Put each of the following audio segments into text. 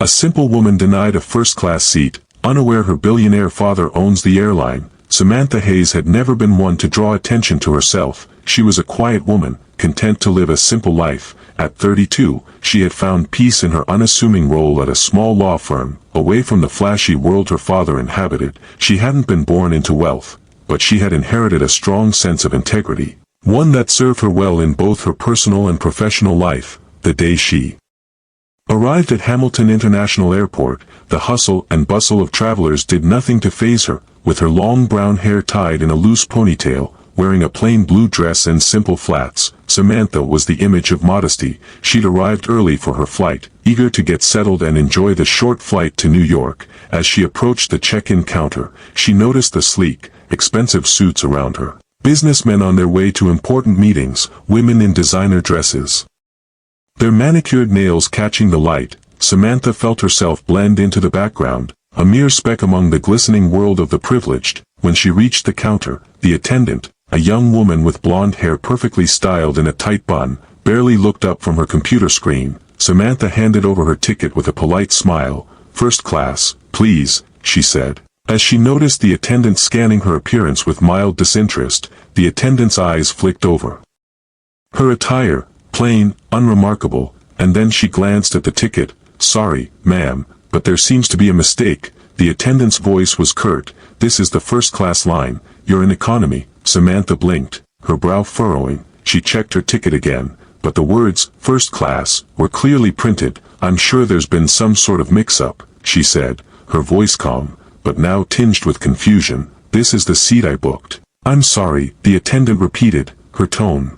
A simple woman denied a first-class seat, unaware her billionaire father owns the airline. Samantha Hayes had never been one to draw attention to herself. She was a quiet woman, content to live a simple life. At 32, she had found peace in her unassuming role at a small law firm, away from the flashy world her father inhabited. She hadn't been born into wealth, but she had inherited a strong sense of integrity, one that served her well in both her personal and professional life. The day she arrived at Hamilton International Airport, the hustle and bustle of travelers did nothing to faze her. With her long brown hair tied in a loose ponytail, wearing a plain blue dress and simple flats, Samantha was the image of modesty. She'd arrived early for her flight, eager to get settled and enjoy the short flight to New York. As she approached the check-in counter, she noticed the sleek, expensive suits around her. Businessmen on their way to important meetings, women in designer dresses, their manicured nails catching the light. Samantha felt herself blend into the background, a mere speck among the glistening world of the privileged. When she reached the counter, the attendant, a young woman with blonde hair perfectly styled in a tight bun, barely looked up from her computer screen. Samantha handed over her ticket with a polite smile. "First class, please," she said. As she noticed the attendant scanning her appearance with mild disinterest, the attendant's eyes flicked over her attire, plain, unremarkable, and then she glanced at the ticket. "Sorry, ma'am, but there seems to be a mistake." The attendant's voice was curt. "This is the first-class line. You're in economy." Samantha blinked, her brow furrowing. She checked her ticket again, but the words, "first class," were clearly printed. "I'm sure there's been some sort of mix-up," she said, her voice calm, but now tinged with confusion. "This is the seat I booked." "I'm sorry," the attendant repeated, her tone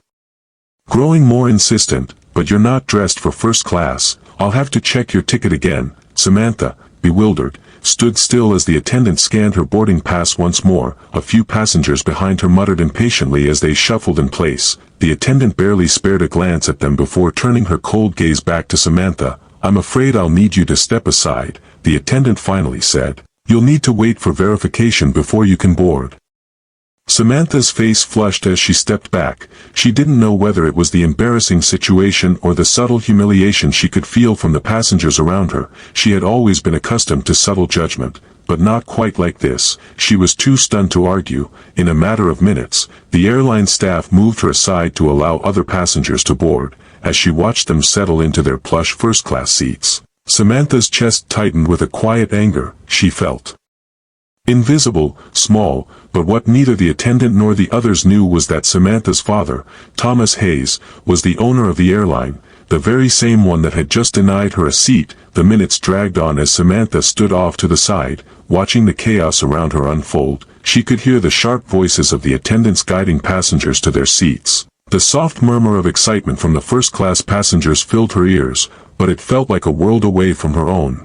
growing more insistent, "but you're not dressed for first class. I'll have to check your ticket again." Samantha, bewildered, stood still as the attendant scanned her boarding pass once more. A few passengers behind her muttered impatiently as they shuffled in place. The attendant barely spared a glance at them before turning her cold gaze back to Samantha. "I'm afraid I'll need you to step aside," the attendant finally said. "You'll need to wait for verification before you can board." Samantha's face flushed as she stepped back. She didn't know whether it was the embarrassing situation or the subtle humiliation she could feel from the passengers around her. She had always been accustomed to subtle judgment, but not quite like this. She was too stunned to argue. In a matter of minutes, the airline staff moved her aside to allow other passengers to board. As she watched them settle into their plush first-class seats, Samantha's chest tightened with a quiet anger. She felt invisible, small, but what neither the attendant nor the others knew was that Samantha's father, Thomas Hayes, was the owner of the airline, the very same one that had just denied her a seat. The minutes dragged on as Samantha stood off to the side, watching the chaos around her unfold. She could hear the sharp voices of the attendants guiding passengers to their seats. The soft murmur of excitement from the first-class passengers filled her ears, but it felt like a world away from her own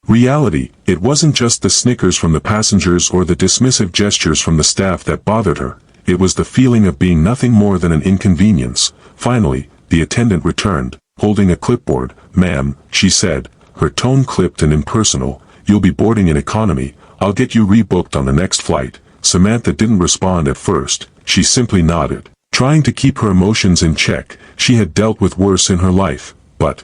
reality. It wasn't just the snickers from the passengers or the dismissive gestures from the staff that bothered her. It was the feeling of being nothing more than an inconvenience. Finally, the attendant returned, holding a clipboard. "Ma'am," she said, her tone clipped and impersonal, "you'll be boarding in economy. I'll get you rebooked on the next flight." Samantha didn't respond at first. She simply nodded, trying to keep her emotions in check. She had dealt with worse in her life, but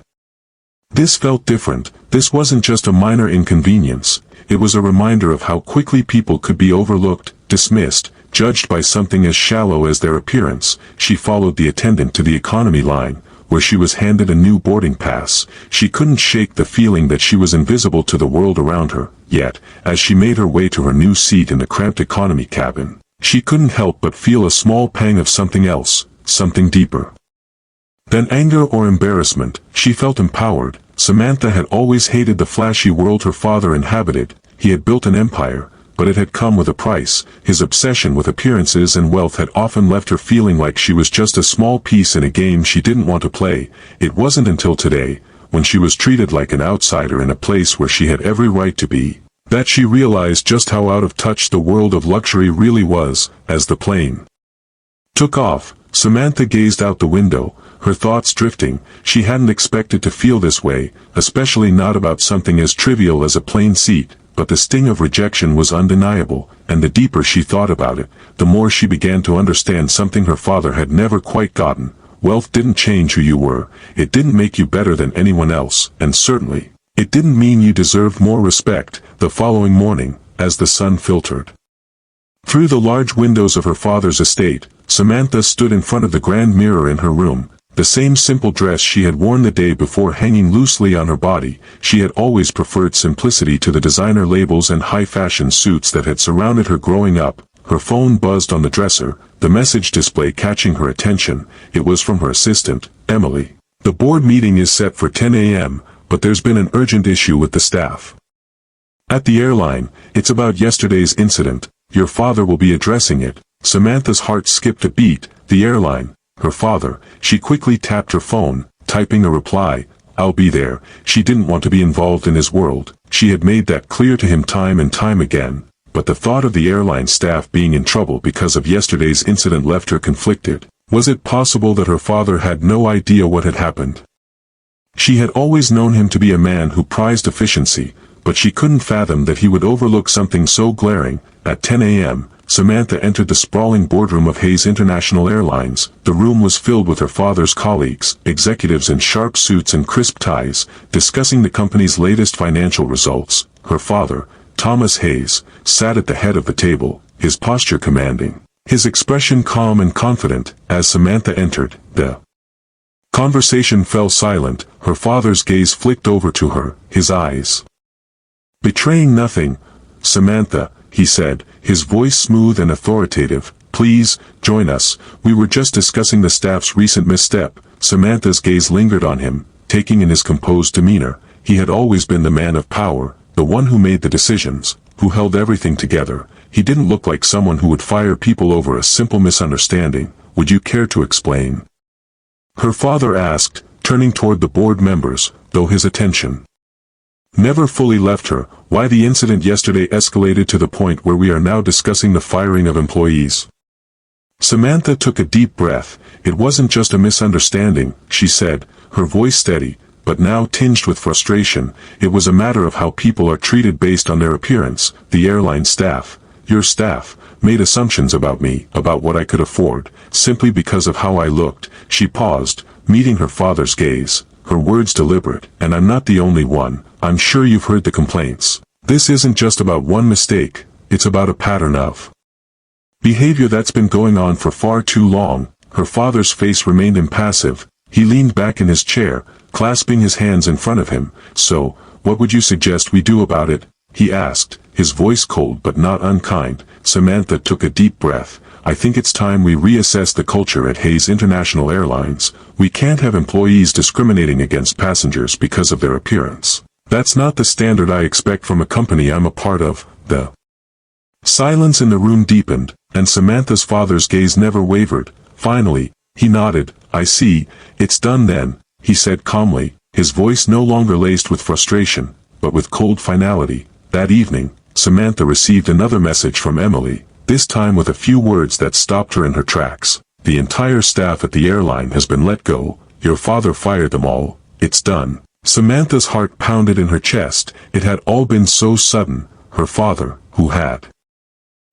this felt different. This wasn't just a minor inconvenience. It was a reminder of how quickly people could be overlooked, dismissed, judged by something as shallow as their appearance. She followed the attendant to the economy line, where she was handed a new boarding pass. She couldn't shake the feeling that she was invisible to the world around her. Yet, as she made her way to her new seat in the cramped economy cabin, she couldn't help but feel a small pang of something else, something deeper than anger or embarrassment. She felt empowered. Samantha had always hated the flashy world her father inhabited. He had built an empire, but it had come with a price. His obsession with appearances and wealth had often left her feeling like she was just a small piece in a game she didn't want to play. It wasn't until today, when she was treated like an outsider in a place where she had every right to be, that she realized just how out of touch the world of luxury really was. As the plane took off, Samantha gazed out the window, her thoughts drifting. She hadn't expected to feel this way, especially not about something as trivial as a plane seat, but the sting of rejection was undeniable, and the deeper she thought about it, the more she began to understand something her father had never quite gotten. Wealth didn't change who you were, it didn't make you better than anyone else, and certainly, It didn't mean you deserved more respect. The following morning, as the sun filtered through the large windows of her father's estate, Samantha stood in front of the grand mirror in her room. The same simple dress she had worn the day before hanging loosely on her body. She had always preferred simplicity to the designer labels and high-fashion suits that had surrounded her growing up. Her phone buzzed on the dresser, the message display catching her attention. It was from her assistant, Emily. The board meeting is set for 10 a.m., but there's been an urgent issue with the staff at the airline. It's about yesterday's incident. Your father will be addressing it. Samantha's heart skipped a beat. The airline. Her father. She quickly tapped her phone, typing a reply. I'll be there. She didn't want to be involved in his world. She had made that clear to him time and time again. But the thought of the airline staff being in trouble because of yesterday's incident left her conflicted. Was it possible that her father had no idea what had happened? She had always known him to be a man who prized efficiency, but she couldn't fathom that he would overlook something so glaring. At 10 a.m., Samantha entered the sprawling boardroom of Hayes International Airlines. The room was filled with her father's colleagues, executives in sharp suits and crisp ties, discussing the company's latest financial results. Her father, Thomas Hayes, sat at the head of the table, his posture commanding, his expression calm and confident. As Samantha entered, the conversation fell silent. Her father's gaze flicked over to her, his eyes betraying nothing. Samantha, he said, his voice smooth and authoritative, please, join us. We were just discussing the staff's recent misstep. Samantha's gaze lingered on him, taking in his composed demeanor. He had always been the man of power, the one who made the decisions, who held everything together. He didn't look like someone who would fire people over a simple misunderstanding. Would you care to explain? Her father asked, turning toward the board members, though his attention never fully left her. Why the incident yesterday escalated to the point where we are now discussing the firing of employees. Samantha took a deep breath. It wasn't just a misunderstanding, she said, her voice steady, but now tinged with frustration. It was a matter of how people are treated based on their appearance. The airline staff, your staff, made assumptions about me, about what I could afford, simply because of how I looked. She paused, meeting her father's gaze, her words deliberate. And I'm not the only one. I'm sure you've heard the complaints. This isn't just about one mistake, it's about a pattern of behavior that's been going on for far too long. Her father's face remained impassive. He leaned back in his chair, clasping his hands in front of him. So, what would you suggest we do about it? He asked, his voice cold but not unkind. Samantha took a deep breath. I think it's time we reassess the culture at Hayes International Airlines. We can't have employees discriminating against passengers because of their appearance. That's not the standard I expect from a company I'm a part of. The silence in the room deepened, and Samantha's father's gaze never wavered. Finally, he nodded. I see, it's done then, he said calmly, his voice no longer laced with frustration, but with cold finality. That evening, Samantha received another message from Emily, this time with a few words that stopped her in her tracks. The entire staff at the airline has been let go. Your father fired them all. It's done. Samantha's heart pounded in her chest. It had all been so sudden. Her father, who had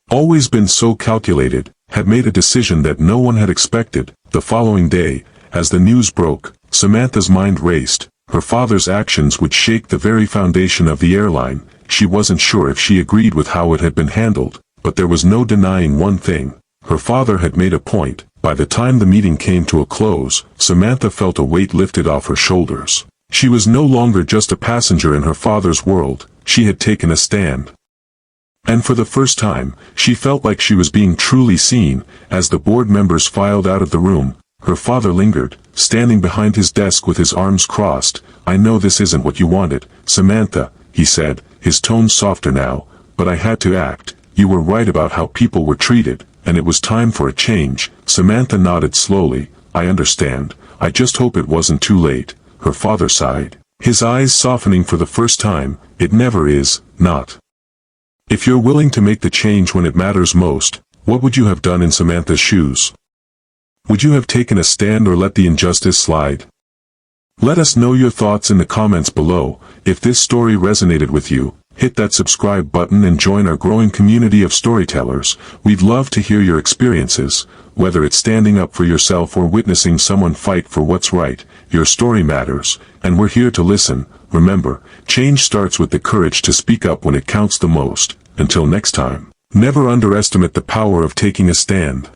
always been so calculated, had made a decision that no one had expected. The following day, as the news broke, Samantha's mind raced. Her father's actions would shake the very foundation of the airline. She wasn't sure if she agreed with how it had been handled, but there was no denying one thing. Her father had made a point. By the time the meeting came to a close, Samantha felt a weight lifted off her shoulders. She was no longer just a passenger in her father's world. She had taken a stand. And for the first time, she felt like she was being truly seen. As the board members filed out of the room, her father lingered, standing behind his desk with his arms crossed. I know this isn't what you wanted, Samantha, he said, his tone softer now, but I had to act. You were right about how people were treated, and it was time for a change. Samantha nodded slowly. I understand. I just hope it wasn't too late. Her father sighed, his eyes softening for the first time. It never is, not. If you're willing to make the change when it matters most, what would you have done in Samantha's shoes? Would you have taken a stand or let the injustice slide? Let us know your thoughts in the comments below. If this story resonated with you, hit that subscribe button and join our growing community of storytellers. We'd love to hear your experiences, whether it's standing up for yourself or witnessing someone fight for what's right. Your story matters, and we're here to listen. Remember, change starts with the courage to speak up when it counts the most. Until next time, never underestimate the power of taking a stand.